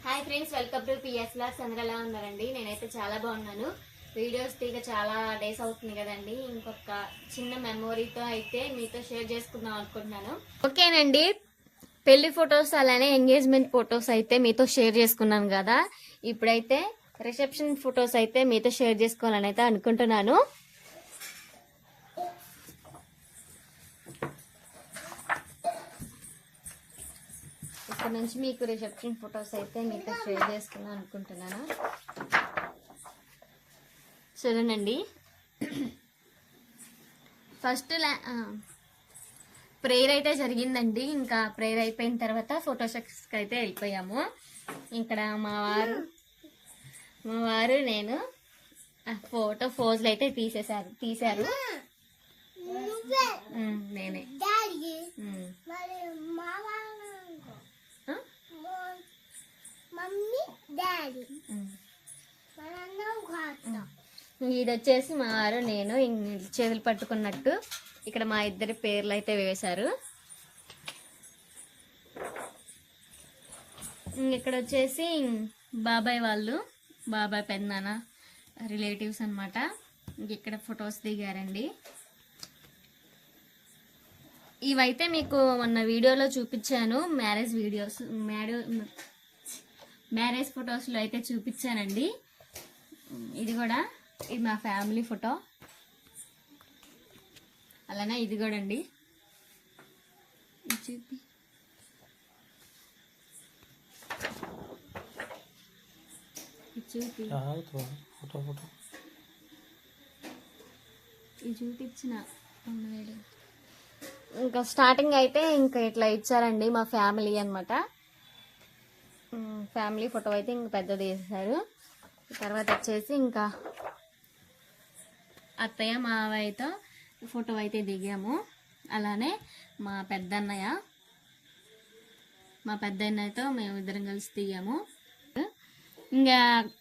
Hi friends, welcome to PS logs. అందరూ ఎలా ఉన్నారండి? నేనైతే చాలా బాగున్నాను. వీడియోస్ తీగ చాలా డేస్ అవుతుంది కదండి. ఇంకొక చిన్న మెమొరీతో అయితే మీతో షేర్ చేసుకుందాం అనుకుంటున్నాను. ఓకేనండి, పెళ్లి ఫొటోస్ అలానే ఎంగేజ్మెంట్ ఫొటోస్ అయితే మీతో షేర్ చేసుకున్నాను కదా. ఇప్పుడైతే రిసెప్షన్ ఫొటోస్ అయితే మీతో షేర్ చేసుకోవాలని అయితే అనుకుంటున్నాను. ఇక్కడ నుంచి మీకు రిసెప్షన్ ఫొటోస్ అయితే మీతో షేర్ చేసుకుందాం అనుకుంటున్నాను. చూడండి, ఫస్ట్ ప్రేయర్ అయితే జరిగిందండి. ఇంకా ప్రేయర్ అయిపోయిన తర్వాత ఫోటో సెక్షన్స్కి అయితే వెళ్ళిపోయాము. ఇక్కడ మా వారు నేను ఫోటో పోజులు అయితే తీశారు నేనే. ఇది వచ్చేసి మా వారు నేను చేతులు పట్టుకున్నట్టు ఇక్కడ మా ఇద్దరి పేర్లు అయితే వేశారు. ఇక్కడ వచ్చేసి బాబాయ్ పెద్దనాన్న రిలేటివ్స్ అనమాట. ఇక్కడ ఫొటోస్ దిగారండి. ఇవైతే మీకు మొన్న వీడియోలో చూపించాను, మ్యారేజ్ ఫొటోస్లో అయితే చూపించానండి. ఇది మా ఫ్యామిలీ ఫోటో. అలానే ఇది కూడా అండి. చూపించిన ఇంకా స్టార్టింగ్ అయితే ఇంకా ఇట్లా ఇచ్చారండి మా ఫ్యామిలీ అనమాట. ఫ్యామిలీ ఫోటో అయితే ఇంక పెద్దది వేసారు. తర్వాత వచ్చేసి ఇంకా అత్తయ్య మావయ్యతో ఫోటో అయితే దిగాము. అలానే మా పెద్దన్నయ్యతో మేము ఇద్దరం కలిసి దిగాము. ఇంకా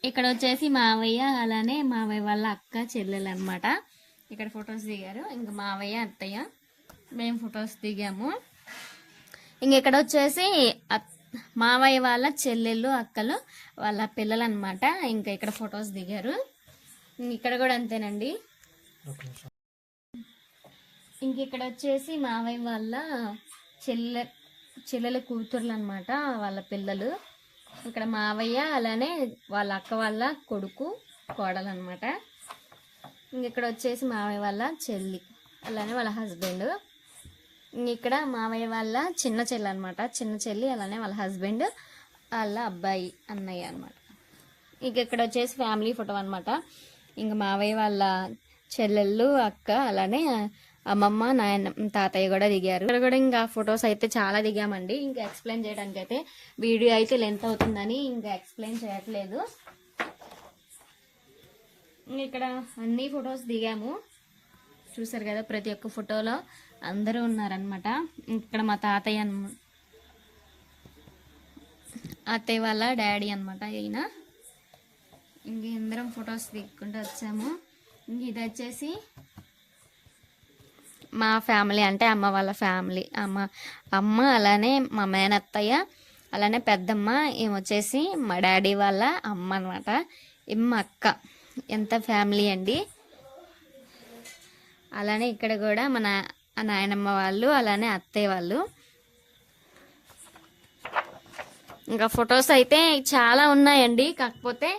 ఇక్కడ వచ్చేసి మావయ్య అలానే మావయ్య వాళ్ళ అక్క చెల్లెలు అనమాట. ఇక్కడ ఫొటోస్ దిగారు. ఇంకా మావయ్య అత్తయ్య మేము ఫొటోస్ దిగాము. ఇంక ఇక్కడ వచ్చేసి మావయ్య వాళ్ళ చెల్లెళ్ళు అక్కలు వాళ్ళ పిల్లలు అనమాట. ఇంకా ఇక్కడ ఫొటోస్ దిగారు. ఇక్కడ కూడా అంతేనండి. ఇంక ఇక్కడ వచ్చేసి మావయ్య వాళ్ళ చెల్లెల కూతుర్లు అనమాట, వాళ్ళ పిల్లలు. ఇక్కడ మావయ్య అలానే వాళ్ళ అక్క వాళ్ళ కొడుకు కోడలు అనమాట. ఇక్కడ వచ్చేసి మావయ్య వాళ్ళ చెల్లి అలానే వాళ్ళ హస్బెండ్. ఇక్కడ మావయ్య వాళ్ళ చిన్న చెల్లి అనమాట, చిన్న చెల్లి అలానే వాళ్ళ హస్బెండ్ వాళ్ళ అబ్బాయి అన్నయ్య అనమాట. ఇంక ఇక్కడ వచ్చేసి ఫ్యామిలీ ఫోటో అనమాట. ఇంకా మావయ్య వాళ్ళ చెల్లెళ్ళు అక్క అలానే అమ్మమ్మ నాయన తాతయ్య కూడా దిగారు. ఇక్కడ కూడా ఇంకా ఫొటోస్ అయితే చాలా దిగామండి. ఇంకా ఎక్స్ప్లెయిన్ చేయడానికి అయితే వీడియో అయితే లెంత్ అవుతుందని ఇంకా ఎక్స్ప్లెయిన్ చేయట్లేదు. ఇక్కడ అన్ని ఫొటోస్ దిగాము. చూసారు కదా, ప్రతి ఒక్క ఫోటోలో అందరూ ఉన్నారనమాట. ఇక్కడ మా అత్తయ్య వాళ్ళ డాడీ అనమాట ఈయన. ఇంక అందరం ఫొటోస్ దిక్కుంటూ వచ్చాము. ఇంక ఇది వచ్చేసి మా ఫ్యామిలీ, అంటే అమ్మ వాళ్ళ ఫ్యామిలీ. అమ్మ అలానే మా మేనత్తయ్య అలానే పెద్దమ్మ, ఏమొచ్చేసి మా డాడీ వాళ్ళ అమ్మ అనమాట. మా అక్క. ఎంత ఫ్యామిలీ అండి. అలానే ఇక్కడ కూడా మన నాయనమ్మ వాళ్ళు అలానే అత్తయ్య వాళ్ళు. ఇంకా ఫొటోస్ అయితే చాలా ఉన్నాయండి. కాకపోతే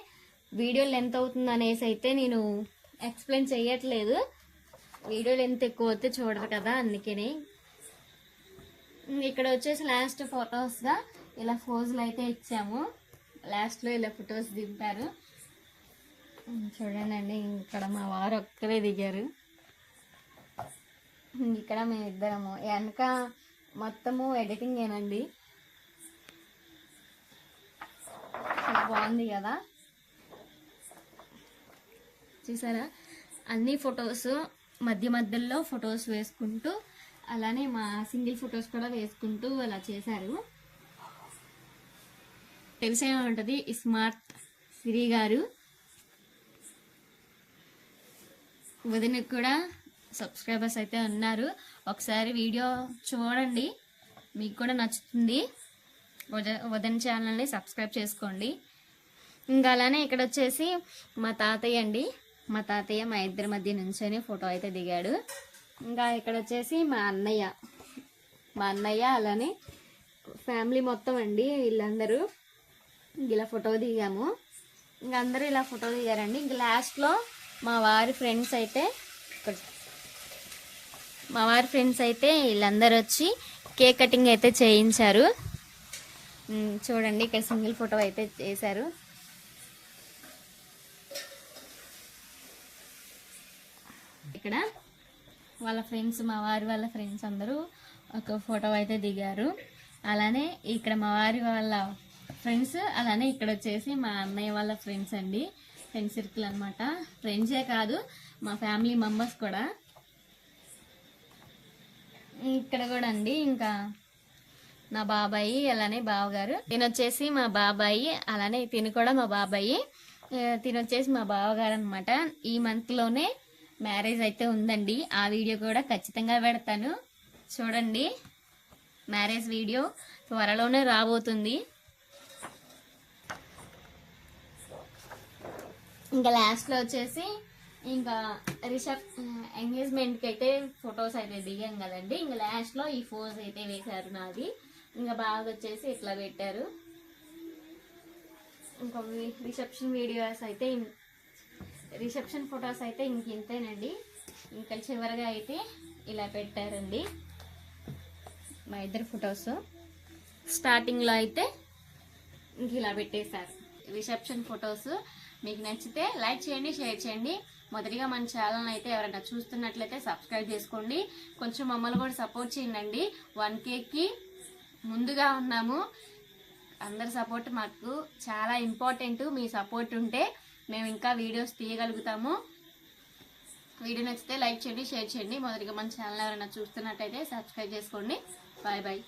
వీడియో లెంత్ అవుతుంది అనేసి అయితే నేను ఎక్స్ప్లెయిన్ చేయట్లేదు. వీడియో లెంత్ ఎక్కువ అయితే చూడరు కదా, అందుకని. ఇక్కడ వచ్చేసి లాస్ట్ ఫొటోస్గా ఇలా ఫోజులు అయితే ఇచ్చాము. లాస్ట్లో ఇలా ఫొటోస్ దింపారు. చూడండి, ఇక్కడ మా వారు ఒక్కరే దిగారు. ఇక్కడ మేమిద్దరము. వెనక మొత్తము ఎడిటింగ్ ఏనండి. బాగుంది కదా, చూసారా? అన్ని ఫొటోస్ మధ్యలో ఫొటోస్ వేసుకుంటూ అలానే మా సింగిల్ ఫొటోస్ కూడా వేసుకుంటూ అలా చేశారు. తెలిసే ఉంటుంది స్మార్ట్ సిరి గారు. వదినకు కూడా సబ్స్క్రైబర్స్ అయితే ఉన్నారు. ఒకసారి వీడియో చూడండి, మీకు కూడా నచ్చుతుంది. వదన్ ఛానల్ని సబ్స్క్రైబ్ చేసుకోండి. ఇంకా అలానే ఇక్కడ వచ్చేసి మా తాతయ్య అండి. మా తాతయ్య మా ఇద్దరి మధ్య నుంచొని ఫోటో అయితే దిగాడు. ఇంకా ఇక్కడ వచ్చేసి మా అన్నయ్య అలానే ఫ్యామిలీ మొత్తం అండి. వీళ్ళందరూ ఇలా ఫోటో దిగాము. ఇంకా అందరూ ఇలా ఫోటో దిగారండి. ఇంకా లాస్ట్లో మా వారి ఫ్రెండ్స్ అయితే వీళ్ళందరూ వచ్చి కేక్ కటింగ్ అయితే చేయించారు. చూడండి ఇక్కడ సింగిల్ ఫోటో అయితే చేశారు. ఇక్కడ వాళ్ళ ఫ్రెండ్స్, మా వారి వాళ్ళ ఫ్రెండ్స్ అందరూ ఒక ఫోటో అయితే దిగారు. అలానే ఇక్కడ మా వారి వాళ్ళ ఫ్రెండ్స్, అలానే ఇక్కడ వచ్చేసి మా అన్నయ్య వాళ్ళ ఫ్రెండ్స్ అండి. ఫ్రెండ్ సర్కిల్ అనమాట. ఫ్రెండ్సే కాదు, మా ఫ్యామిలీ మెంబర్స్ కూడా. ఇక్కడ కూడా అండి ఇంకా నా బాబాయి అలానే బావగారు. తినొచ్చేసి మా బాబాయి, అలానే తిని కూడా మా బాబాయి. తినొచ్చేసి మా బావగారు అనమాట. ఈ మంత్లోనే మ్యారేజ్ అయితే ఉందండి. ఆ వీడియో కూడా ఖచ్చితంగా పెడతాను, చూడండి. మ్యారేజ్ వీడియో త్వరలోనే రాబోతుంది. ఇంకా లాస్ట్లో వచ్చేసి ఇంకా ఎంగేజ్మెంట్కి అయితే ఫొటోస్ అయితే దిగాం కదండి. ఇంకా లాస్ట్లో ఈ ఫోజ్ అయితే వేశారు నాది. ఇంకా బాగా వచ్చేసి ఇట్లా పెట్టారు. ఇంకా రిసెప్షన్ ఫొటోస్ అయితే ఇంతేనండి. ఇంకా చివరిగా అయితే ఇలా పెట్టారండి మా ఇద్దరు ఫొటోస్. స్టార్టింగ్లో అయితే ఇంక ఇలా పెట్టేశారు రిసెప్షన్ ఫొటోస్. మీకు నచ్చితే లైక్ చేయండి, షేర్ చేయండి. మొదటిగా మన ఛానల్ అయితే ఎవరైనా చూస్తున్నట్లయితే సబ్స్క్రైబ్ చేసుకోండి. కొంచెం మమ్మల్ని కూడా సపోర్ట్ చేయండి. 1Kకి ముందుగా ఉన్నాము. అందరి సపోర్ట్ మాకు చాలా ఇంపార్టెంట్. మీ సపోర్ట్ ఉంటే మేము ఇంకా వీడియోస్ తీయగలుగుతాము. వీడియో నచ్చితే లైక్ చేయండి, షేర్ చేయండి. మొదటిగా మన ఛానల్ ఎవరైనా చూస్తున్నట్టయితే సబ్స్క్రైబ్ చేసుకోండి. Bye bye.